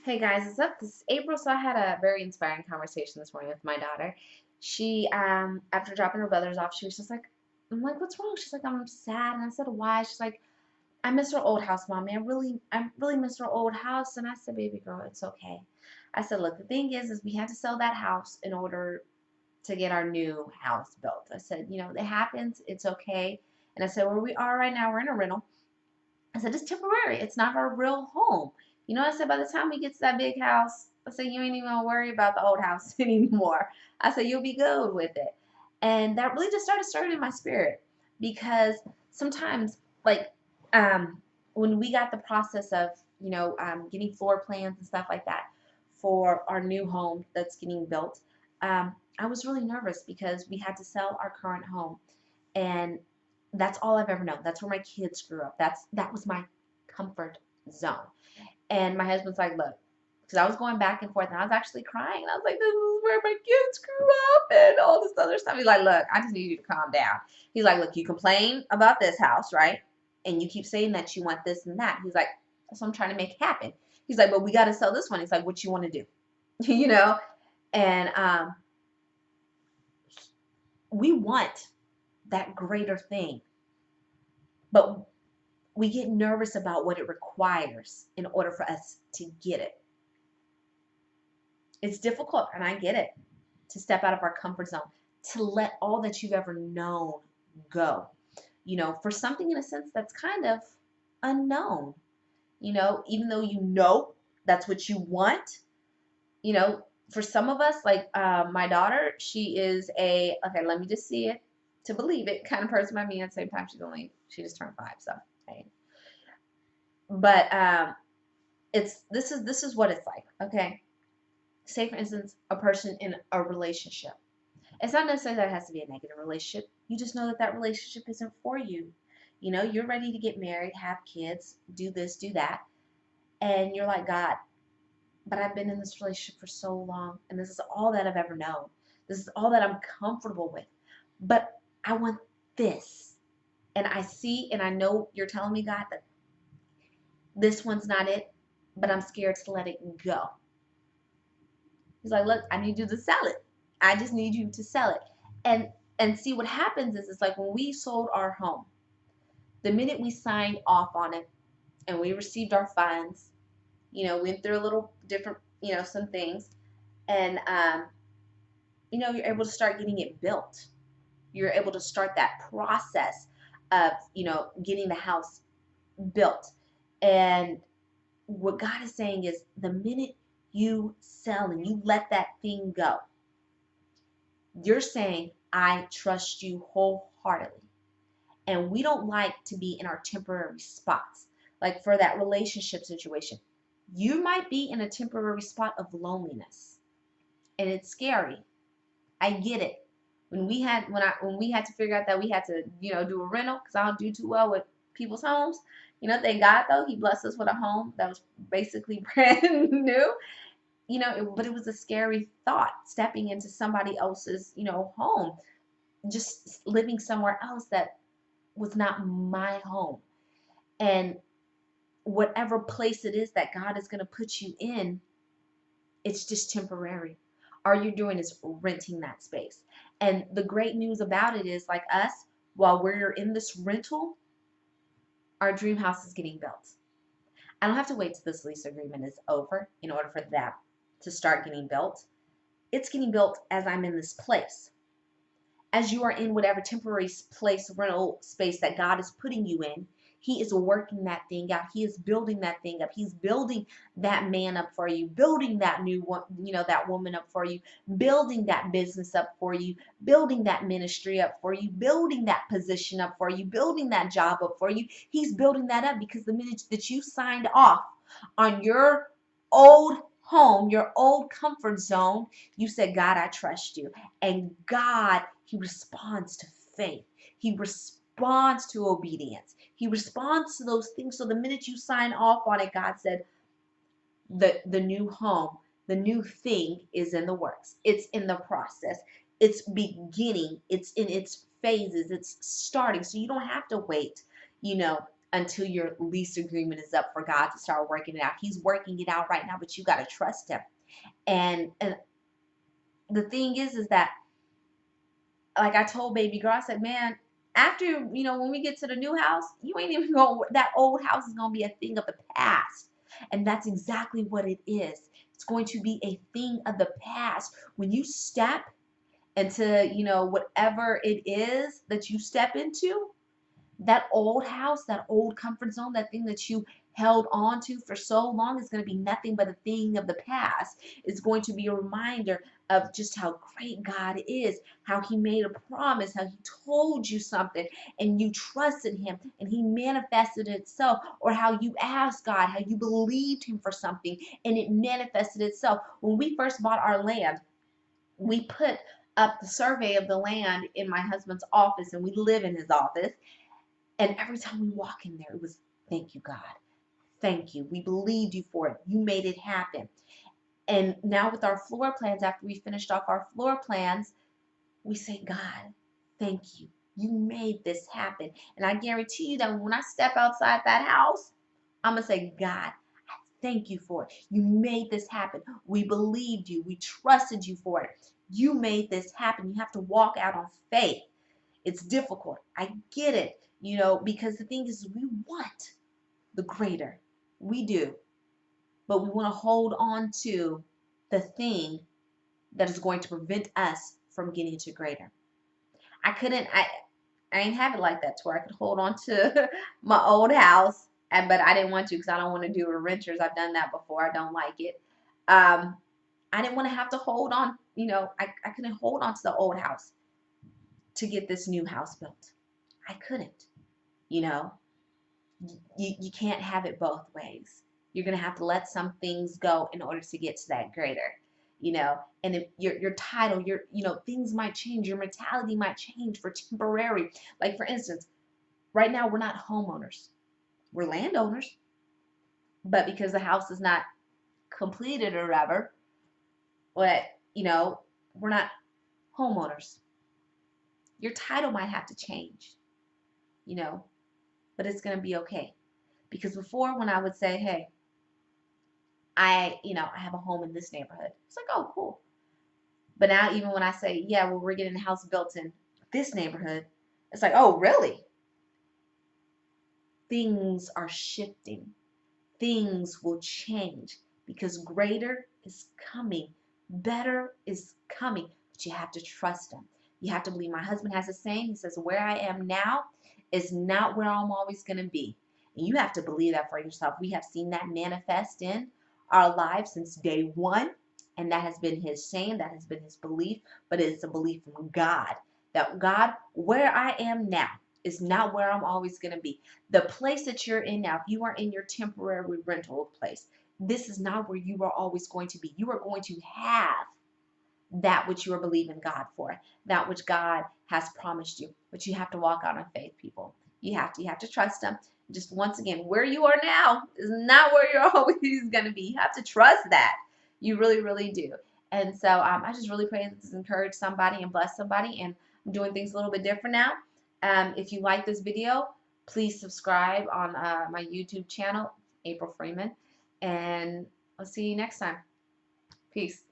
Hey guys, what's up? This is April. So I had a very inspiring conversation this morning with my daughter. She, after dropping her brothers off, she was just like, I'm like, what's wrong? She's like, I'm sad. And I said, why? She's like, I miss our old house, mommy. I really miss our old house. And I said, baby girl, it's okay. I said, look, the thing is we had to sell that house in order to get our new house built. I said, it happens. It's okay. And I said, where we are right now, we're in a rental. I said, it's temporary. It's not our real home. I said, by the time we get to that big house, I said, you ain't even gonna worry about the old house anymore. I said, you'll be good with it. And that really just started stirring in my spirit because sometimes, like, when we got the process of, getting floor plans and stuff like that for our new home that's getting built, I was really nervous because we had to sell our current home. And that's all I've ever known. That's where my kids grew up. That was my comfort zone. And my husband's like, look, because I was going back and forth and I was actually crying. And I was like, this is where my kids grew up and all this other stuff. He's like, look, I just need you to calm down. He's like, look, you complain about this house, right? And you keep saying that you want this and that. He's like, that's what I'm trying to make happen. He's like, but we got to sell this one. He's like, what you want to do? you know? And we want that greater thing. But we get nervous about what it requires in order for us to get it. It's difficult, and I get it, to step out of our comfort zone, to let all that you've ever known go, for something in a sense that's kind of unknown, even though that's what you want, for some of us, like my daughter, she is okay, let me just see it to believe it kind of person. I mean, at the same time, she just turned 5, so, hey. But this is what it's like, okay? Say for instance, a person in a relationship. It's not necessarily that it has to be a negative relationship. You just know that that relationship isn't for you. You're ready to get married, have kids, do this, do that, and you're like, God, but I've been in this relationship for so long, and this is all that I've ever known. This is all that I'm comfortable with. But I want this. And I see and I know you're telling me, God, that this one's not it, but I'm scared to let it go. He's like, look, I need you to sell it. I just need you to sell it. And see what happens is it's like when we sold our home, the minute we signed off on it and we received our funds, went through a little different, some things, and you're able to start getting it built. You're able to start that process of, getting the house built. And what God is saying is the minute you sell and you let that thing go, you're saying, I trust you wholeheartedly. And we don't like to be in our temporary spots. Like for that relationship situation, you might be in a temporary spot of loneliness. And it's scary. I get it. When we had to figure out that we had to, do a rental, because I don't do too well with people's homes. Thank God though, He blessed us with a home that was basically brand new. But it was a scary thought, stepping into somebody else's, home, just living somewhere else that was not my home. And whatever place it is that God is going to put you in, it's just temporary. All you're doing is renting that space. And the great news about it is, like us, while we're in this rental, our dream house is getting built. I don't have to wait till this lease agreement is over in order for that to start getting built. It's getting built as I'm in this place. As you are in whatever temporary place, rental space that God is putting you in, He is working that thing out. He is building that thing up. He's building that man up for you, building that new one, that woman up for you, building that business up for you, building that ministry up for you, building that position up for you, building that job up for you. He's building that up because the minute that you signed off on your old home, your old comfort zone, you said, God, I trust you. And God, He responds to faith. He responds to obedience. He responds to those things. So the minute you sign off on it, God said, the new home, the new thing is in the works. It's in the process. It's beginning. It's in its phases. It's starting. So you don't have to wait, until your lease agreement is up for God to start working it out. He's working it out right now, but you got to trust him. And the thing is that, like I told baby girl, I said, man, after, when we get to the new house, you ain't even going, that old house is going to be a thing of the past. And that's exactly what it is. It's going to be a thing of the past. When you step into, whatever it is that you step into, that old house, that old comfort zone, that thing that you held on to for so long is going to be nothing but a thing of the past. It's going to be a reminder of just how great God is, how he made a promise, how he told you something and you trusted him and he manifested itself, or how you asked God, how you believed him for something and it manifested itself. When we first bought our land, we put up the survey of the land in my husband's office, and we live in his office. And every time we walk in there, it was, thank you, God. Thank you. We believed you for it. You made it happen. And now with our floor plans, after we finished off our floor plans, we say, God, thank you. You made this happen. And I guarantee you that when I step outside that house, I'm going to say, God, thank you for it. You made this happen. We believed you. We trusted you for it. You made this happen. You have to walk out on faith. It's difficult. I get it, because the thing is, we want the greater. We do. But we want to hold on to the thing that is going to prevent us from getting to greater. I ain't have it like that to where I could hold on to my old house, but I didn't want to because I don't want to do a renters. I've done that before. I don't like it. I didn't want to have to hold on, I couldn't hold on to the old house to get this new house built. I couldn't. You can't have it both ways. You're going to have to let some things go in order to get to that greater, and if your title, things might change. Your mentality might change for temporary. Like, for instance, right now we're not homeowners. We're landowners. But because the house is not completed or whatever, but, we're not homeowners. Your title might have to change, but it's going to be okay. Because before, when I would say, hey, I have a home in this neighborhood, it's like, oh, cool. But now, even when I say, yeah, well, we're getting a house built in this neighborhood, it's like, oh, really? Things are shifting. Things will change because greater is coming. Better is coming. But you have to trust him. You have to believe. My husband has a saying. He says, where I am now is not where I'm always going to be. And you have to believe that for yourself. We have seen that manifest in our lives since day one. And that has been his saying. That has been his belief. But it's a belief from God. That God, where I am now is not where I'm always going to be. The place that you're in now, if you are in your temporary rental place, this is not where you are always going to be. You are going to have that which you are believing God for, that which God has promised you. But you have to walk out on faith, people. You have to trust him. Just once again, where you are now is not where you're always going to be. You have to trust that. You really, really do. And so I just really pray that this encourage somebody and bless somebody. And I'm doing things a little bit different now. If you like this video, please subscribe on my YouTube channel, April Freeman. And I'll see you next time. Peace.